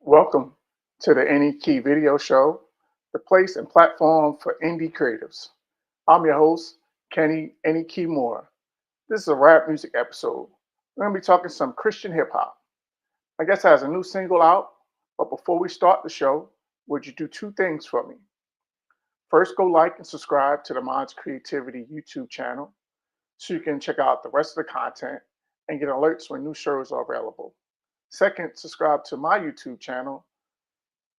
Welcome to the Any Key Video Show, the place and platform for indie creatives. I'm your host, Kenny Any Key Moore. This is a rap music episode. We're going to be talking some Christian hip hop. My guest has a new single out, but before we start the show, would you do two things for me? First, go like and subscribe to the Minds Creativity YouTube channel so you can check out the rest of the content and get alerts when new shows are available. Second, subscribe to my YouTube channel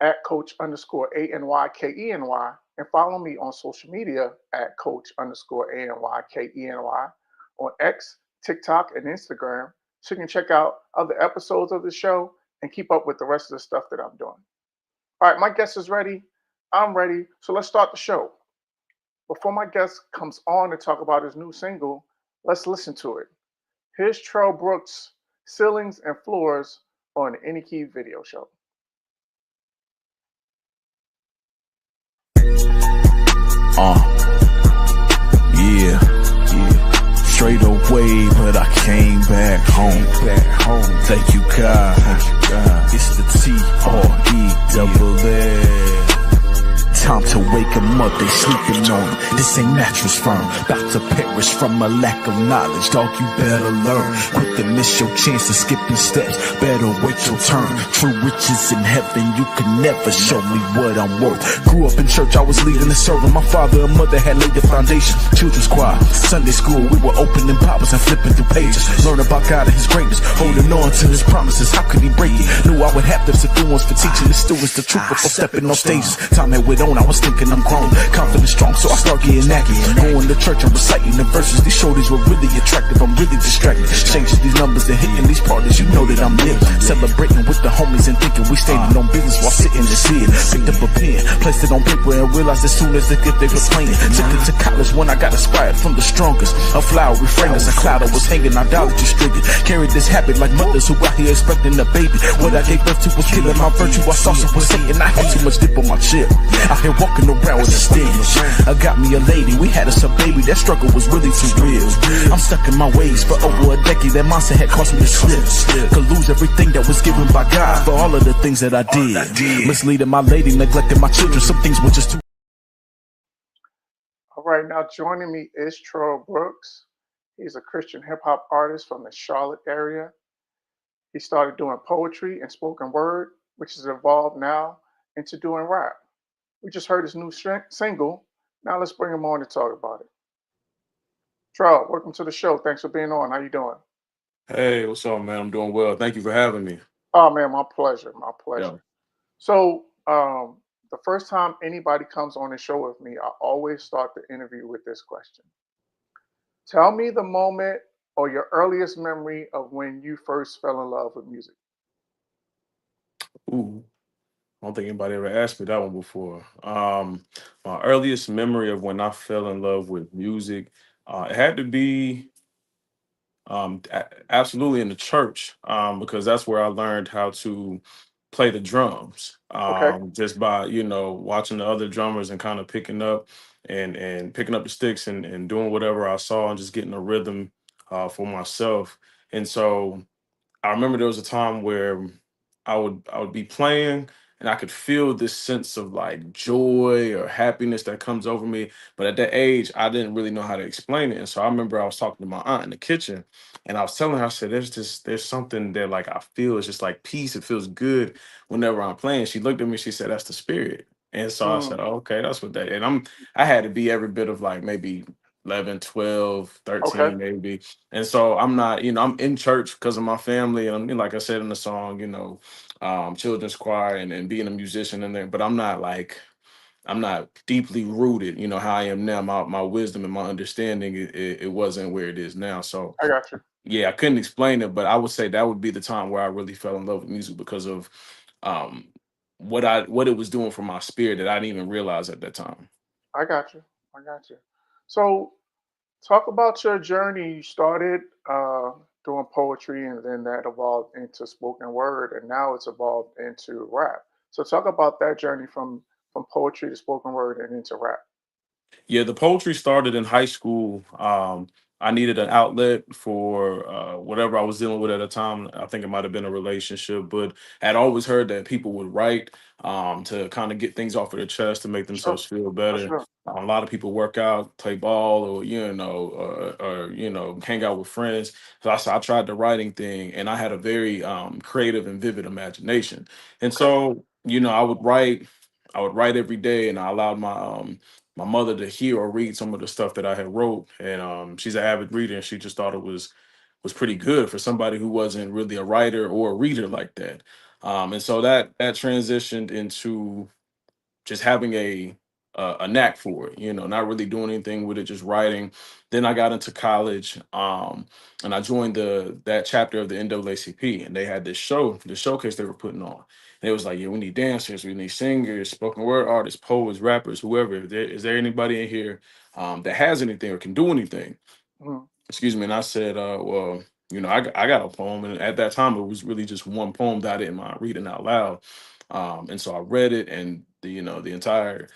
at coach underscore ANYKENY and follow me on social media at coach underscore ANYKENY on X, TikTok, and Instagram so you can check out other episodes of the show and keep up with the rest of the stuff that I'm doing. All right, my guest is ready. I'm ready. So let's start the show. Before my guest comes on to talk about his new single, let's listen to it. Here's Trell Brooks, Ceilings and Floors on the Any Key Video Show. Yeah. Straight away, but I came back home. Thank you, God. It's the T-R-E-double-L. Time to wake 'em up, they sleeping on 'em. This ain't mattress firm, about to perish from a lack of knowledge. Dog, you better learn. Quick to miss your chance of skipping steps. Better wait your turn. True riches in heaven, you can never show me what I'm worth. Grew up in church, I was leading and serving. My father and mother had laid the foundation. Children's choir, Sunday school, we were opening Bibles and flipping through pages. Learn about God and His greatness, holding on to His promises. How could He break it? Knew I would have them good ones for teaching the students the truth before stepping on stages. Time that went on, I was thinking I'm grown, confident, strong, so I start getting active. Going to church and reciting the verses. These shorties were really attractive, I'm really distracted. Changing these numbers and hitting these parties, you know that I'm lit. Celebrating with the homies and thinking we staying on business while sitting this here. Picked up a pen, placed it on paper and realized as soon as the gift they were playing. Took it to college when I got inspired from the strongest. A flowery fragrance, a cloud I was hanging, idolatry stricken. Carried this habit like mothers who out here expecting a baby. What I gave birth to was killing my virtue. I saw some was Satan, I had too much dip on my chip. Out here walking around with a stench. I got me a lady, we had us a baby. That struggle was really too real. I'm stuck in my ways for over a decade. That monster had caused me to slip. Could lose everything that was given by God for all of the things that I did. Misleading my lady, neglecting my children. Some things were just too. All right, now joining me is Trell Brooks. He's a Christian hip hop artist from the Charlotte area. He started doing poetry and spoken word, which has evolved now into doing rap. We just heard his new single. Now let's bring him on to talk about it. Trell, welcome to the show. Thanks for being on. How you doing? Hey, what's up, man? I'm doing well. Thank you for having me. Oh man, my pleasure. My Yeah. pleasure. So, the first time anybody comes on the show with me, I always start the interview with this question. Tell me the moment or your earliest memory of when you first fell in love with music. Ooh, I don't think anybody ever asked me that one before. My earliest memory of when I fell in love with music, it had to be absolutely in the church, because that's where I learned how to play the drums, Okay, just by watching the other drummers and kind of picking up and picking up the sticks and doing whatever I saw and just getting a rhythm for myself. And so I remember there was a time where I would be playing and I could feel this sense of like joy or happiness that comes over me. But at that age, I didn't really know how to explain it. And so I remember I was talking to my aunt in the kitchen and I was telling her, I said, there's something that like I feel it's just like peace. It feels good whenever I'm playing. She looked at me, she said, that's the spirit. And so I said, mm, oh, okay, that's what that. And I had to be every bit of like maybe 11, 12, okay, 13, maybe. And so I'm not, I'm in church because of my family. And I'm, like I said in the song, children's choir and being a musician in there, but I'm not deeply rooted, how I am now. My wisdom and my understanding, it wasn't where it is now. So I got you. yeah, I couldn't explain it, but I would say that would be the time where I really fell in love with music because of um what it was doing for my spirit that I didn't even realize at that time. I got you. I got you. So, talk about your journey. You started doing poetry, and then that evolved into spoken word, and now it's evolved into rap. So, talk about that journey from poetry to spoken word and into rap. Yeah, the poetry started in high school. I needed an outlet for whatever I was dealing with at the time. I think it might have been a relationship, but I had always heard that people would write to kind of get things off of their chest to make Sure, themselves feel for better. sure. A lot of people work out, play ball, or hang out with friends. So I tried the writing thing, and I had a very creative and vivid imagination. And Okay. so, I would write. I would write every day, and I allowed my mother to hear or read some of the stuff that I had wrote, and she's an avid reader, and she just thought it was pretty good for somebody who wasn't really a writer or a reader like that. And so that transitioned into just having a knack for it, not really doing anything with it, just writing. Then I got into college, and I joined that chapter of the NAACP, and they had the showcase they were putting on. And it was like, yeah, we need dancers, we need singers, spoken word artists, poets, rappers, whoever. Is there anybody in here that has anything or can do anything? Mhm. Excuse me. And I said, well, I got a poem, and at that time it was really just one poem that I didn't mind reading out loud. And so I read it, and the entire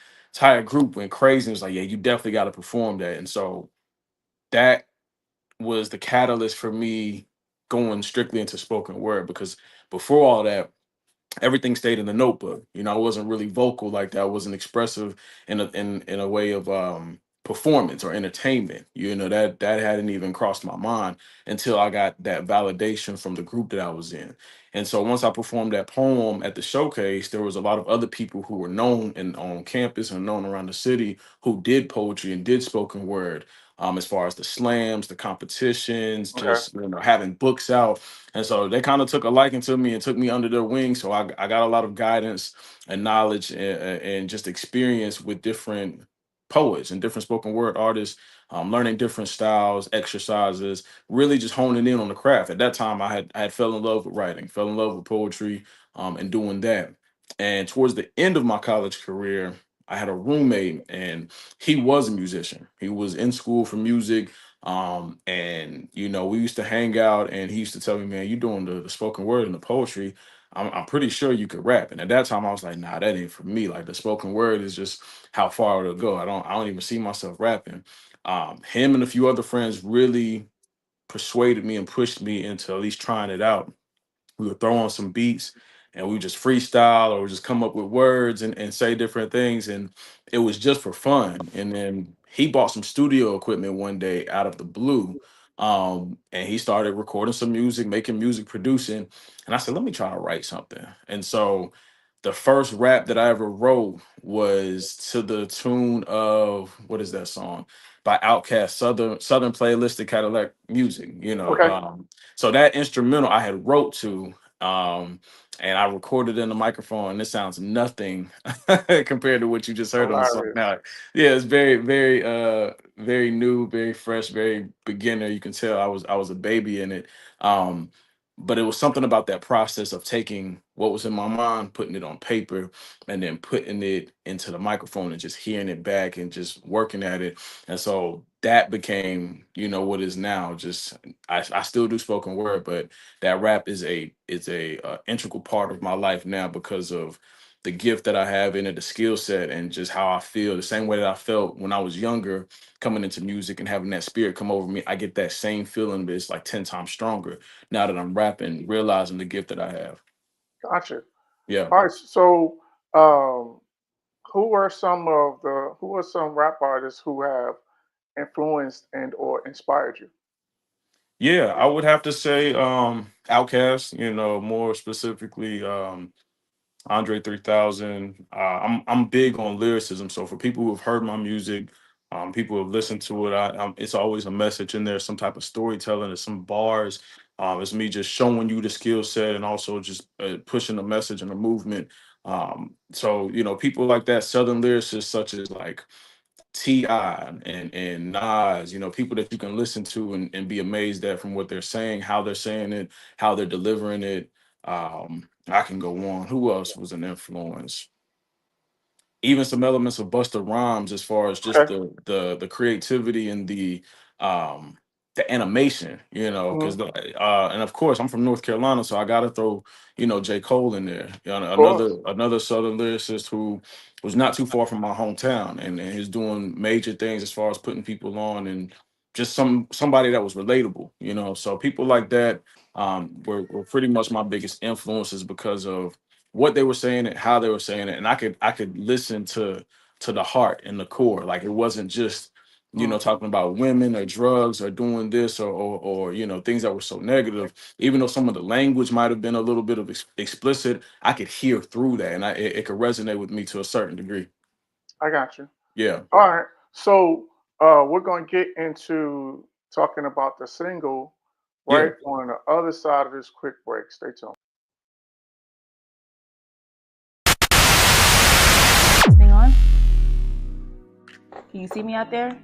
group went crazy. It was like, yeah, you definitely got to perform that. And so that was the catalyst for me going strictly into spoken word, because before all that, everything stayed in the notebook. I wasn't really vocal like that. I wasn't expressive in a way of performance or entertainment. That hadn't even crossed my mind until I got that validation from the group that I was in. And so once I performed that poem at the showcase, there was a lot of other people who were known on campus and known around the city who did poetry and did spoken word. As far as the slams, the competitions, Okay. just having books out, and so they kind of took a liking to me and took me under their wing. So I got a lot of guidance and knowledge and just experience with different poets and different spoken word artists, learning different styles, exercises, really just honing in on the craft. At that time, I had fell in love with writing, fell in love with poetry, and doing that. And towards the end of my college career, I had a roommate, and he was a musician. He was in school for music, and we used to hang out, and he used to tell me, man, you doing the spoken word and the poetry. I'm pretty sure you could rap. And at that time I was like, nah, that ain't for me. Like, the spoken word is just how far it'll go. I don't even see myself rapping. Him and a few other friends really persuaded me and pushed me into at least trying it out. We would throw on some beats, and we would just freestyle or just come up with words and say different things, and it was just for fun. And then he bought some studio equipment one day out of the blue, and he started recording some music, making music, producing. And I said, let me try to write something. And so the first rap that I ever wrote was to the tune of, what is that song by Outkast, Southern Playlistic Cadillac Music. Okay. So that instrumental I had wrote to, and I recorded in the microphone, and it sounds nothing compared to what you just heard on the song. Hilarious. Now, yeah, it's very, very, very new, very fresh, very beginner. You can tell I was a baby in it. Um, but it was something about that process of taking what was in my mind, putting it on paper, and then putting it into the microphone and just hearing it back and just working at it. And so that became, what is now. Just I still do spoken word, but that rap is a integral part of my life now because of the gift that I have in it, the skill set, and just how I feel. The same way that I felt when I was younger, coming into music and having that spirit come over me, I get that same feeling, but it's like 10 times stronger now that I'm rapping, realizing the gift that I have. Gotcha. Yeah. All right. So, um, who are some rap artists who have influenced and or inspired you? Yeah, I would have to say Outkast, more specifically Andre 3000. I'm big on lyricism, so for people who have heard my music, people who have listened to it, it's always a message in there, some type of storytelling, or some bars. It's me just showing you the skill set and also just pushing the message and the movement. So people like that, Southern lyricists such as like Ti and Nas, people that you can listen to and be amazed at from what they're saying, how they're saying it, how they're delivering it. I can go on. Who else was an influence? Even some elements of Busta Rhymes as far as just Okay. the creativity and um the animation, Hmm. because and of course I'm from North Carolina, so I gotta throw, J. Cole in there. Of Another course. another southern lyricist who was not too far from my hometown and is doing major things as far as putting people on just somebody that was relatable, So people like that were pretty much my biggest influences because of what they were saying and how they were saying it, and I could listen to the heart and the core. Like, it wasn't just Mm, talking about women or drugs or doing this or things that were so negative. Even though some of the language might have been a little bit of explicit, I could hear through that, and it could resonate with me to a certain degree. I got you. Yeah, All right. So we're going to get into talking about the single yeah. right on the other side of this quick break. Stay tuned. Thing on? Can you see me out there?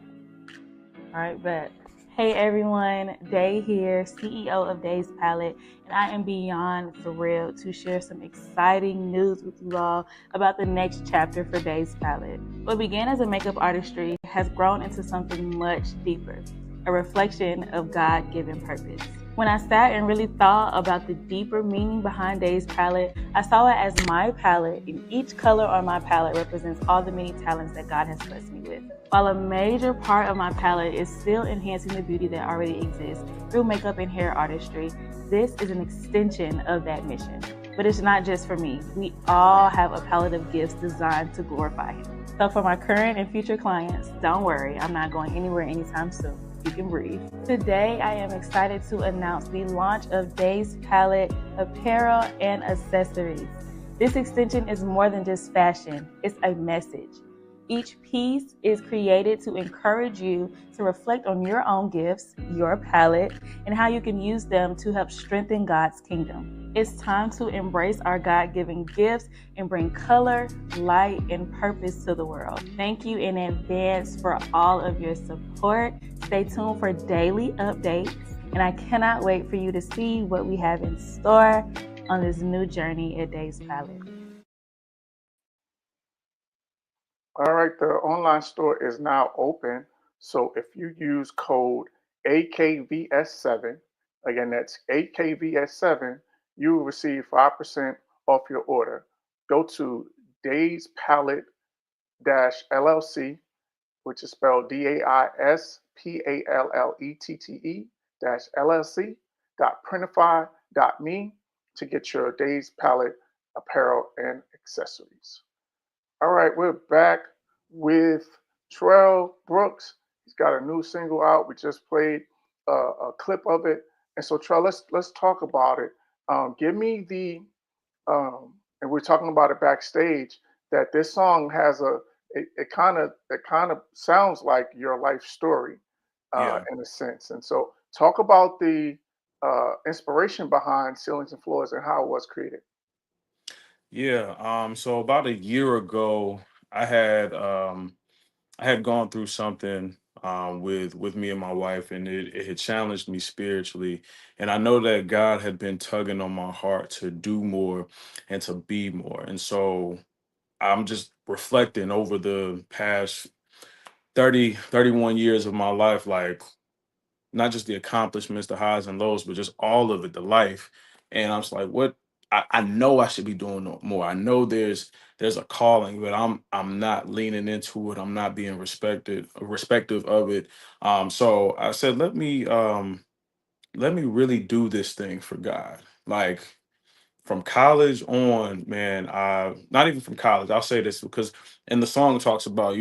All right, bet. Hey everyone, Day here, CEO of Day's Palette, and I am beyond thrilled to share some exciting news with you all about the next chapter for Day's Palette. What began as a makeup artistry has grown into something much deeper, a reflection of God-given purpose. When I sat and really thought about the deeper meaning behind Day's palette, I saw it as my palette, and each color on my palette represents all the many talents that God has blessed me with. While a major part of my palette is still enhancing the beauty that already exists through makeup and hair artistry, this is an extension of that mission. But it's not just for me. We all have a palette of gifts designed to glorify Him. So for my current and future clients, don't worry, I'm not going anywhere anytime soon. You can breathe. Today, I am excited to announce the launch of Day's Palette apparel and accessories. This extension is more than just fashion, it's a message. Each piece is created to encourage you to reflect on your own gifts, your palette, and how you can use them to help strengthen God's kingdom. It's time to embrace our God-given gifts and bring color, light, and purpose to the world. Thank you in advance for all of your support. Stay tuned for daily updates, and I cannot wait for you to see what we have in store on this new journey at Day's Palette. All right. The online store is now open. So if you use code AKVS7, again, that's AKVS7, you will receive 5% off your order. Go to Days Palette LLC, which is spelled DAISPALLETTE LLC printify.me to get your Days Palette apparel and accessories. All right, we're back with Trell Brooks. He's got a new single out. We just played a clip of it, and so Trell, let's talk about it. Give me the and we're talking about it backstage. That this song has it kind of sounds like your life story, Yeah. in a sense. And so talk about the inspiration behind Ceilings and Floors and how it was created. Yeah. So about a year ago, I had um I had gone through something with me and my wife, and it had challenged me spiritually. And I know that God had been tugging on my heart to do more and to be more. And so I'm just reflecting over the past 31 years of my life, like, not just the accomplishments, the highs and lows, but just all of it, the life. And I'm just like, what? I know I should be doing more. I know there's a calling, but I'm not leaning into it. I'm not being respective of it. So I said, let me really do this thing for God. Like, from college on, man, not even from college. I'll say this because in the song talks about,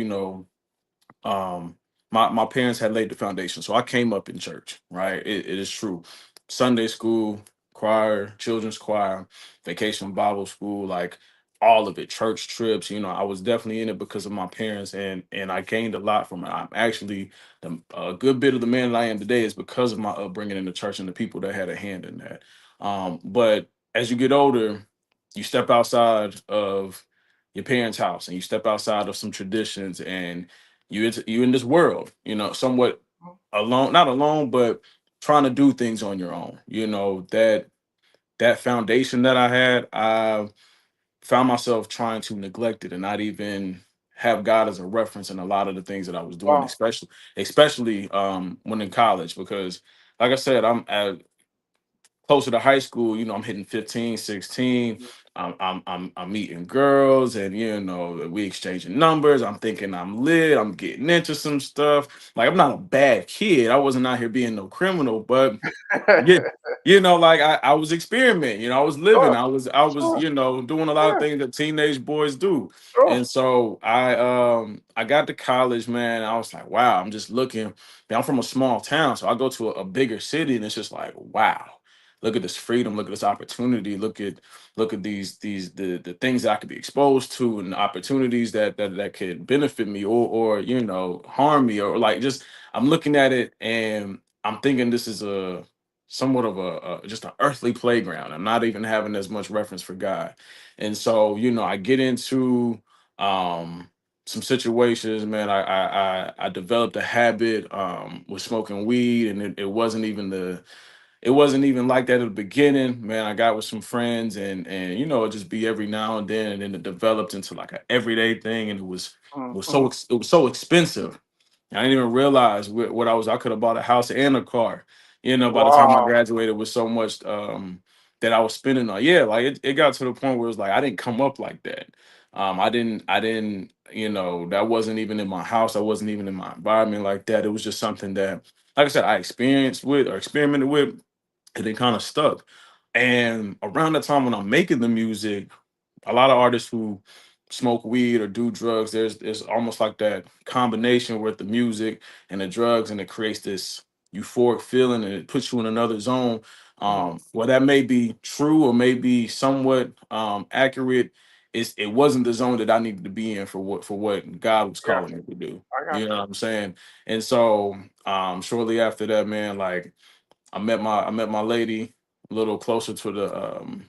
um my parents had laid the foundation, so I came up in church, right? It is true. Sunday school, choir, children's choir, vacation Bible school, like all of it, church trips. I was definitely in it because of my parents, and I gained a lot from it. I'm actually a good bit of the man that I am today is because of my upbringing in the church and the people that had a hand in that. But as you get older, you step outside of your parents' house and you step outside of some traditions, and you in this world, somewhat alone, not alone, but trying to do things on your own. That foundation that I had, I found myself trying to neglect it and not even have God as a reference in a lot of the things that I was doing, Wow. especially when in college, because like I said, closer to high school, I'm hitting 15, 16. I'm meeting girls, and we exchanging numbers. I'm thinking I'm lit. I'm getting into some stuff. Like, I'm not a bad kid. I wasn't out here being no criminal, but yeah, like I was experimenting, I was living, Sure, I was, sure, doing a lot of yeah, things that teenage boys do. sure. And so I got to college, man. I was like, wow, I'm just looking. Man, I'm from a small town, so I go to a bigger city, and it's just like, wow, look at this freedom, look at this opportunity, look at these the things that I could be exposed to, and the opportunities that could benefit me, or harm me, or like, just I'm looking at it, and I'm thinking this is a somewhat of just an earthly playground. I'm not even having as much reference for God. And so, I get into um some situations, man. I developed a habit with smoking weed, and it wasn't even like that at the beginning, man. I got with some friends, and it just be every now and then, and then it developed into like an everyday thing, and Mm-hmm. it was so expensive. I didn't even realize what I could have bought a house and a car, by the time I Wow. graduated, with so much that I was spending on. Yeah, like it got to the point where it was like I didn't come up like that. I didn't, that wasn't even in my house. I wasn't even in my environment like that. It was just something that, like I said, I experienced with or experimented with, and it kind of stuck. And around the time when I'm making the music, a lot of artists who smoke weed or do drugs, there's almost like that combination with the music and the drugs, and it creates this euphoric feeling, and it puts you in another zone. Mm, Well, that may be true or may be somewhat accurate. It wasn't the zone that I needed to be in for what God was yeah, calling me to do. I got You know you. what I'm saying? And so shortly after that, man, like I met my lady a little closer to the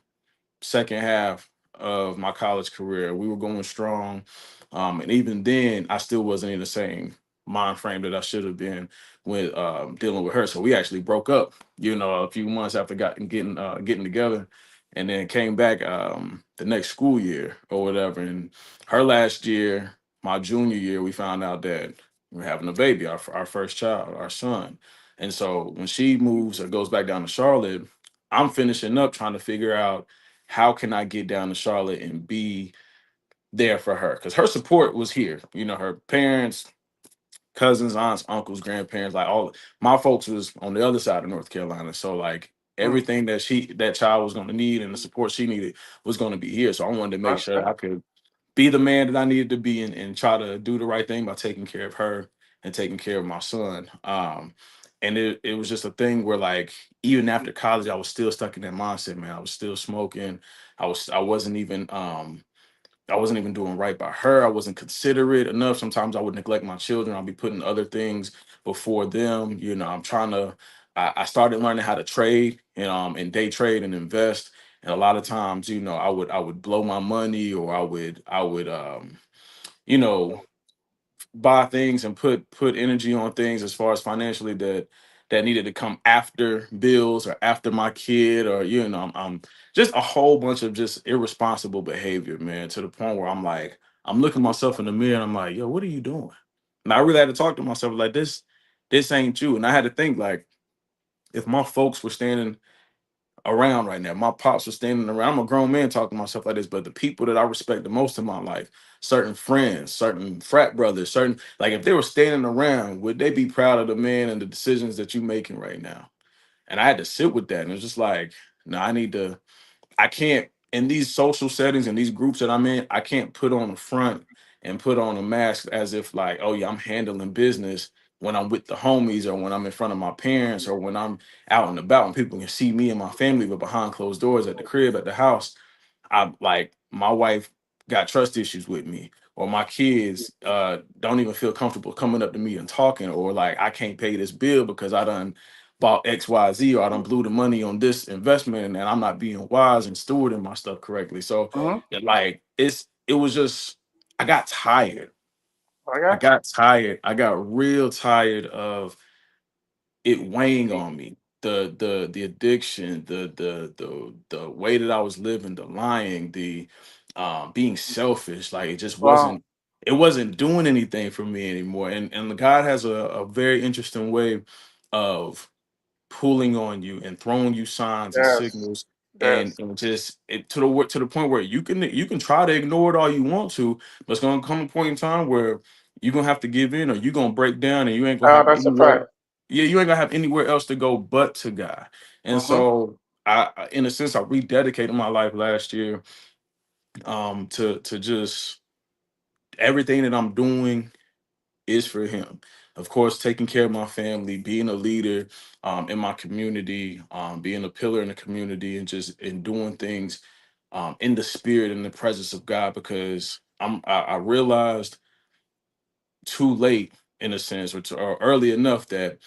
second half of my college career. We were going strong. And even then, I still wasn't in the same mind frame that I should have been with dealing with her. So we actually broke up, a few months after getting together, and then came back the next school year or whatever. And her last year, my junior year, we found out that we're having a baby, our first child, our son. And so when she moves or goes back down to Charlotte, I'm finishing up trying to figure out how can I get down to Charlotte and be there for her, because her support was here. Her parents, cousins, aunts, uncles, grandparents, like all my folks was on the other side of North Carolina. So like Mm, everything that child was going to need and the support she needed was going to be here. So I wanted to I make sure that understand. I could be the man that I needed to be, and try to do the right thing by taking care of her and taking care of my son. And it was just a thing where, like, even after college, I was still stuck in that mindset, man. I was still smoking. I wasn't even doing right by her. I wasn't considerate enough. Sometimes I would neglect my children. I'll be putting other things before them. I'm trying to. I started learning how to trade and day trade and invest. And a lot of times, I would blow my money, or I would you know buy things and put energy on things as far as financially that needed to come after bills or after my kid, or I'm just a whole bunch of just irresponsible behavior, man, to the point where I'm looking myself in the mirror, and I'm like, yo, what are you doing? And I really had to talk to myself like, this ain't you. And I had to think, like, if my folks were standing around right now, my pops was standing around. I'm a grown man talking to myself like this, but the people that I respect the most in my life, certain friends, certain frat brothers, certain, like, if they were standing around, would they be proud of the man and the decisions that you making right now? And I had to sit with that, and it's just like, no, I can't, in these social settings and these groups that I'm in, I can't put on a front and put on a mask as if, like, oh yeah, I'm handling business when I'm with the homies, or when I'm in front of my parents, or when I'm out and about and people can see me and my family, but behind closed doors at the crib, at the house, I, like, my wife got trust issues with me, or my kids don't even feel comfortable coming up to me and talking, or like, I can't pay this bill because I done bought XYZ, or I done blew the money on this investment, and I'm not being wise and stewarding my stuff correctly. So Mm-hmm. yeah, like, it was just, I got tired. I I got you. got tired. I got real tired of it weighing on me, the addiction, the way that I was living, the lying, the being selfish. Like, it just Wow. wasn't doing anything for me anymore. And God has a very interesting way of pulling on you and throwing you signs and Yes. signals, and Yes. just to the point where you can try to ignore it all you want to, but it's gonna come a point in time where you're gonna have to give in, or you're gonna break down, and you ain't gonna have That's a anywhere. fact. Yeah, you ain't gonna have anywhere else to go but to God. And Hmm. so in a sense, I rededicated my life last year, to just everything that I'm doing is for him. Of course, taking care of my family, being a leader in my community, being a pillar in the community, and just in doing things in the spirit and the presence of God. Because I realized too late, in a sense, or early enough, that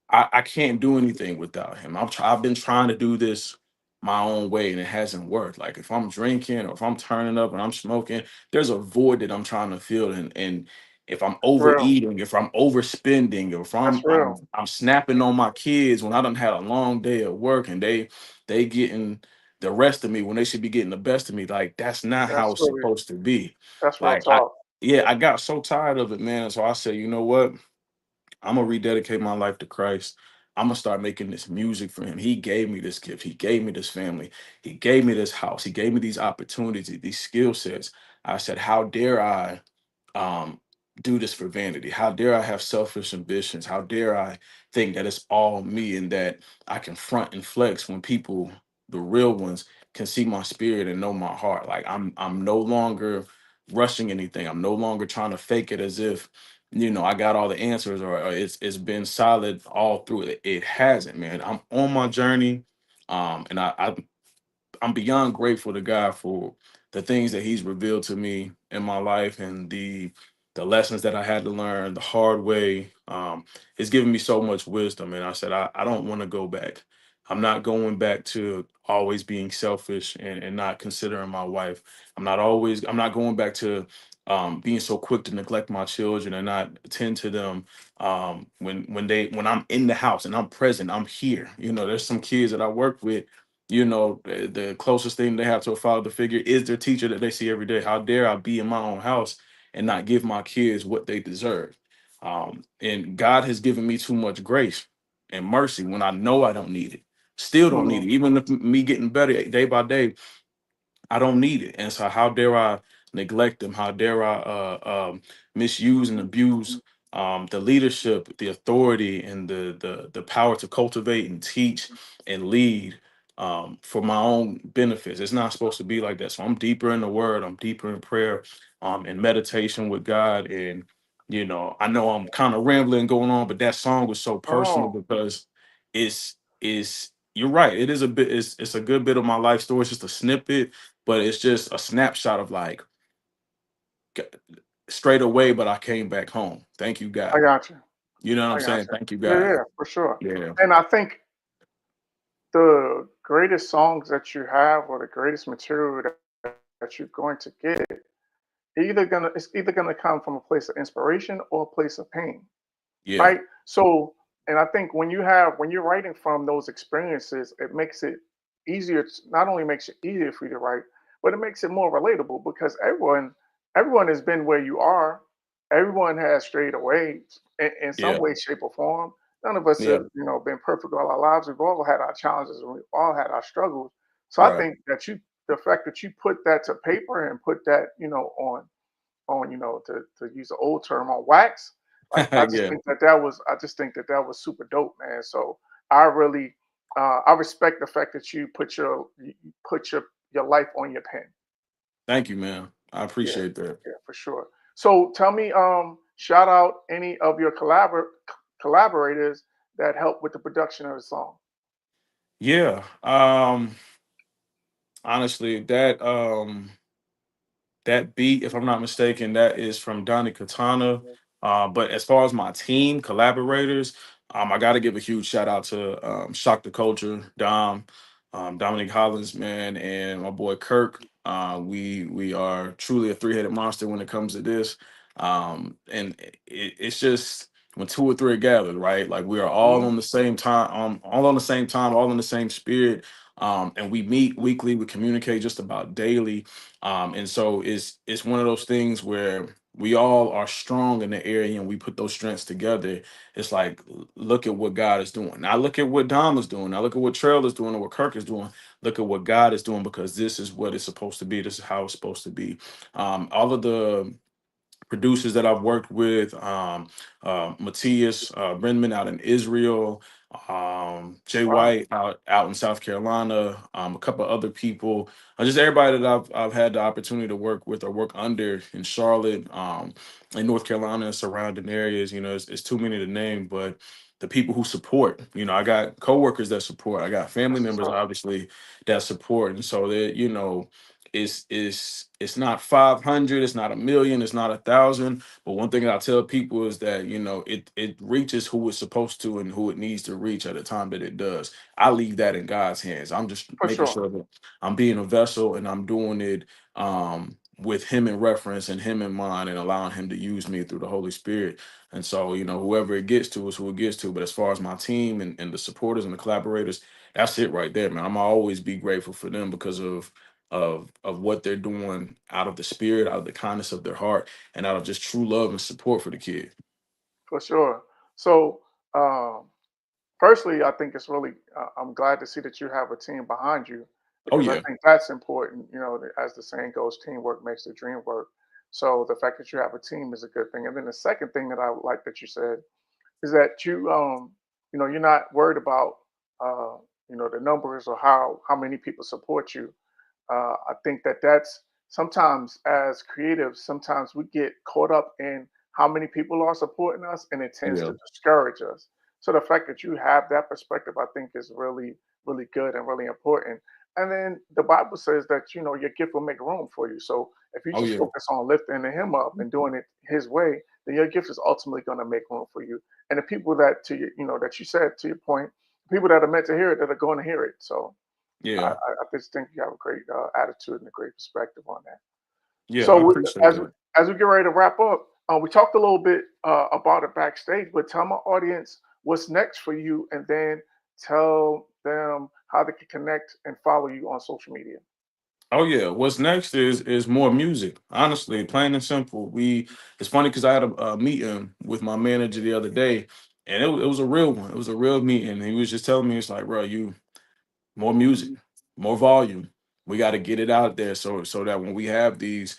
I can't do anything without him. I've been trying to do this my own way, and it hasn't worked. Like if I'm drinking or if I'm turning up and I'm smoking, there's a void that I'm trying to fill. And if I'm That's real. overeating, if I'm overspending, or if That's real. I'm snapping on my kids when I done had a long day at work, and they getting the rest of me when they should be getting the best of me, like that's not how That's it's really. supposed to be. That's real Like I talk. Yeah, I got so tired of it, man. So I said, you know what? I'm gonna rededicate my life to Christ. I'm gonna start making this music for him. He gave me this gift. He gave me this family. He gave me this house. He gave me these opportunities, these skill sets. I said, how dare I um, do this for vanity? How dare I have selfish ambitions? How dare I think that it's all me and that I can front and flex when people, the real ones, can see my spirit and know my heart? Like I'm no longer rushing anything. I'm no longer trying to fake it as if I got all the answers, or it's been solid all through it. It hasn't, man. I'm on my journey, and I'm beyond grateful to God for the things that He's revealed to me in my life, and the lessons that I had to learn the hard way. It's given me so much wisdom, and I said I don't want to go back. I'm not going back to always being selfish and not considering my wife. I'm not going back to being so quick to neglect my children and not attend to them when I'm in the house and I'm present. I'm here. There's some kids that I work with. The closest thing they have to a father figure is their teacher that they see every day. How dare I be in my own house and not give my kids what they deserve? And God has given me too much grace and mercy when I know I don't need it. Still don't need Hmm. it. Even if me getting better day by day, I don't need it. And so how dare I neglect them? How dare I misuse and abuse the leadership, the authority, and the power to cultivate and teach and lead for my own benefits? It's not supposed to be like that. So I'm deeper in the word, I'm deeper in prayer, in meditation with God. And I know I'm kind of rambling going on, but that song was so personal Oh, because it's you're right. It is a bit. It's a good bit of my life story. It's just a snippet, but it's just a snapshot of like g- straight away. But I came back home. Thank you, I God. got you. You know what I'm I got saying? you. Thank you, Yeah, God. yeah, for sure. Yeah, And I think the greatest songs that you have, or the greatest material that you're going to get, it's either gonna come from a place of inspiration or a place of pain, yeah, right? So, and I think when you're writing from those experiences, it makes it easier. Not only makes it easier for you to write, but it makes it more relatable because everyone has been where you are. Everyone has strayed away in some yeah, way, shape, or form. None of us yeah. have, been perfect all our lives. We've all had our challenges and we've all had our struggles. So I Right. think that the fact that you put that to paper and put that, on to use an old term, on wax, like Yeah. I just think that that was super dope, man. So I really I respect the fact that you put your life on your pen. Thank you, man. I Yeah, appreciate that. yeah, for sure. So tell me, shout out any of your collaborators that helped with the production of the song. Yeah. Honestly, that beat, if I'm not mistaken, that is from Donnie Katana. But as far as my team collaborators, I got to give a huge shout out to Shock the Culture, Dominic Hollins, man, and my boy Kirk. We are truly a three-headed monster when it comes to this. And it's just when two or three are gathered, right? Like we are all Hmm. on the same time, all on the same time, all in the same spirit. And we meet weekly, we communicate just about daily, and so it's one of those things where we all are strong in the area and we put those strengths together. It's like, look at what God is doing. Now look at what Dom is doing. Now look at what Trail is doing and what Kirk is doing. Look at what God is doing, because this is what it's supposed to be. This is how it's supposed to be. All of the producers that I've worked with, Matthias Brenman out in Israel, Jay Wow, White out in South Carolina, a couple other people, just everybody that I've had the opportunity to work with or work under in Charlotte, in North Carolina and surrounding areas. It's too many to name, but the people who support, I got coworkers that support, I got family that's what's members up. obviously that support, and so that it's not 500, it's not a million, it's not 1,000, but one thing I tell people is that it reaches who it's supposed to and who it needs to reach at the time that it does. I leave that in God's hands. I'm just For making sure, sure that I'm being a vessel and I'm doing it with him in reference and him in mind, and allowing him to use me through the Holy Spirit. And so whoever it gets to is who it gets to, but as far as my team and the supporters and the collaborators, that's it right there, man. I'm always be grateful for them because of what they're doing out of the spirit, out of the kindness of their heart, and out of just true love and support for the kid. for sure. So, um, firstly, I think it's really, I'm glad to see that you have a team behind you Oh because I yeah, think that's important. As the saying goes, teamwork makes the dream work. So the fact that you have a team is a good thing. And then the second thing that I like that you said is that you're not worried about, uh, the numbers or how many people support you. I think that that's sometimes as creatives, sometimes we get caught up in how many people are supporting us, and it tends yeah, to discourage us. So the fact that you have that perspective, I think, is really, really good and really important. And then the Bible says that your gift will make room for you. So if you oh just yeah, focus on lifting him up and doing it His way, then your gift is ultimately going to make room for you. And the people that that you said to your point, people that are meant to hear it, that are going to hear it. So yeah, I just think you have a great attitude and a great perspective on that. yeah. So I appreciate as that. as we get ready to wrap up, we talked a little bit about it backstage, but tell my audience what's next for you, and then tell them how they can connect and follow you on social media. Oh yeah. What's next is more music. Honestly, plain and simple. It's funny because I had a meeting with my manager the other day, and it was a real one. It was a real meeting. He was just telling me, it's like, bro, you more music, more volume. We got to get it out there so that when we have these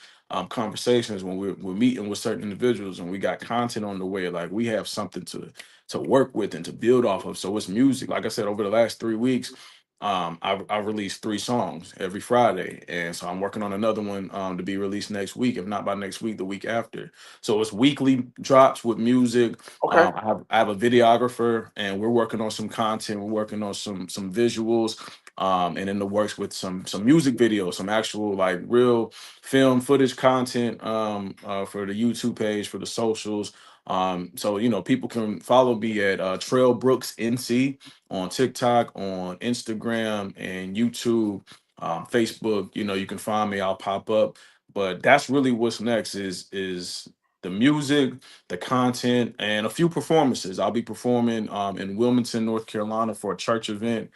conversations, when we're meeting with certain individuals and we got content on the way, like we have something to work with and to build off of. So it's music. Like I said, over the last 3 weeks, I've released 3 songs every Friday, and so I'm working on another one to be released next week, if not by next week, the week after. So it's weekly drops with music. Okay. I have a videographer, and we're working on some content. We're working on some visuals, and in the works with some music videos, some actual like real film footage content for the YouTube page, for the socials. So people can follow me at Trell Brooks NC on TikTok, on Instagram, and YouTube, Facebook. You can find me. I'll pop up. But that's really what's next is the music, the content, and a few performances. I'll be performing in Wilmington, North Carolina for a church event.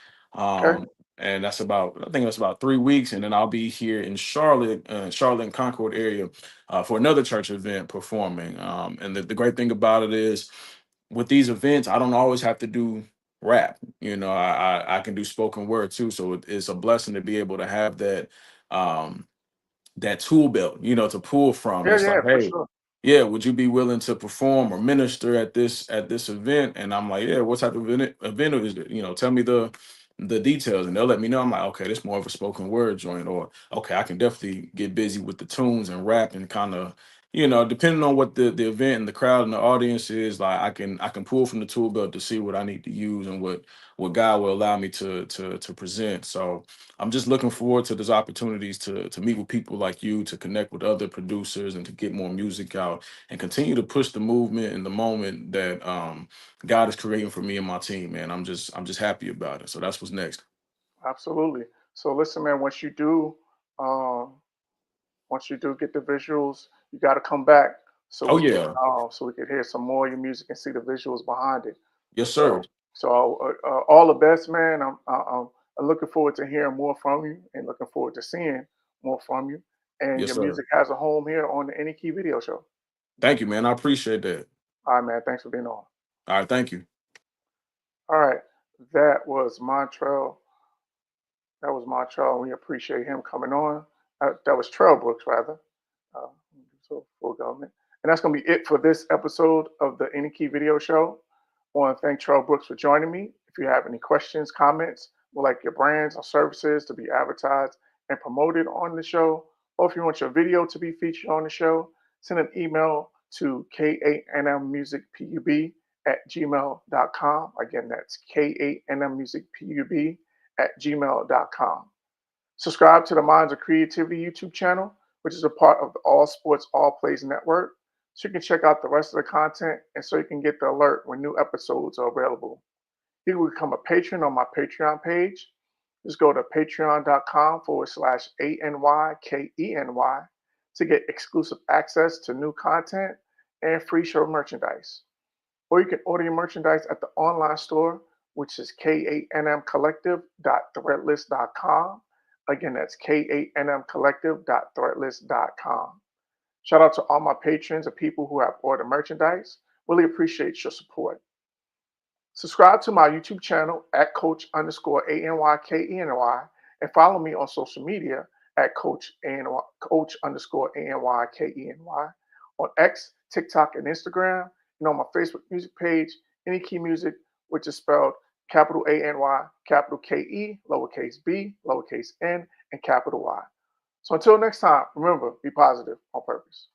Okay. And I think that's about 3 weeks. And then I'll be here in Charlotte, Charlotte and Concord area for another church event performing. And the great thing about it is with these events, I don't always have to do rap. I can do spoken word too. So it's a blessing to be able to have um, that tool belt, to pull from. And Yeah. it's Yeah. like, For hey, sure. yeah, would you be willing to perform or minister at this event? And I'm like, yeah, what type of event is it? Tell me the details, and they'll let me know. I'm like, okay, this more of a spoken word joint, or okay, I can definitely get busy with the tunes and rap and kind of, depending on what the event and the crowd and the audience is, like I can pull from the tool belt to see what I need to use and what God will allow me to present. So I'm just looking forward to those opportunities to meet with people like you, to connect with other producers, and to get more music out and continue to push the movement and the moment that God is creating for me and my team. Man, I'm just happy about it. So that's what's next. Absolutely. So listen, man. Um, once you do get the visuals, you got to come back so Oh we can yeah, hear some more of your music and see the visuals behind it. yes sir. So all the best, man. I'm looking forward to hearing more from you and looking forward to seeing more from you. And Yes your sir. music has a home here on the Any Key Video Show. Thank you, man. I appreciate that. All right, man. Thanks for being on. All right, thank you. All right. That was Montreal. That was Montreal. We appreciate him coming on. That was Trell Brooks, rather. Uh, so full government. And that's going to be it for this episode of the Any Key Video Show. I want to thank Trell Brooks for joining me. If you have any questions, comments, would like your brands or services to be advertised and promoted on the show, or if you want your video to be featured on the show, send an email to KANMmusicPUB@gmail.com. Again, that's KANMmusicPUB@gmail.com. Subscribe to the Minds of Creativity YouTube channel, which is a part of the All Sports All Plays network, so you can check out the rest of the content and so you can get the alert when new episodes are available. You can become a patron on my Patreon page. Just go to patreon.com/ANYKENY to get exclusive access to new content and free show merchandise. Or you can order your merchandise at the online store, which is KANMcollective.threadless.com. Again, that's KANMcollective.threadless.com. Shout out to all my patrons and people who have ordered merchandise. Really appreciate your support. Subscribe to my YouTube channel at Coach_ANYKENY and follow me on social media at Coach_ANYKENY on X, TikTok, and Instagram, and on my Facebook music page, Any Key Music, which is spelled capital ANY, capital KE, lowercase b, lowercase n, and capital Y. So until next time, remember, be positive on purpose.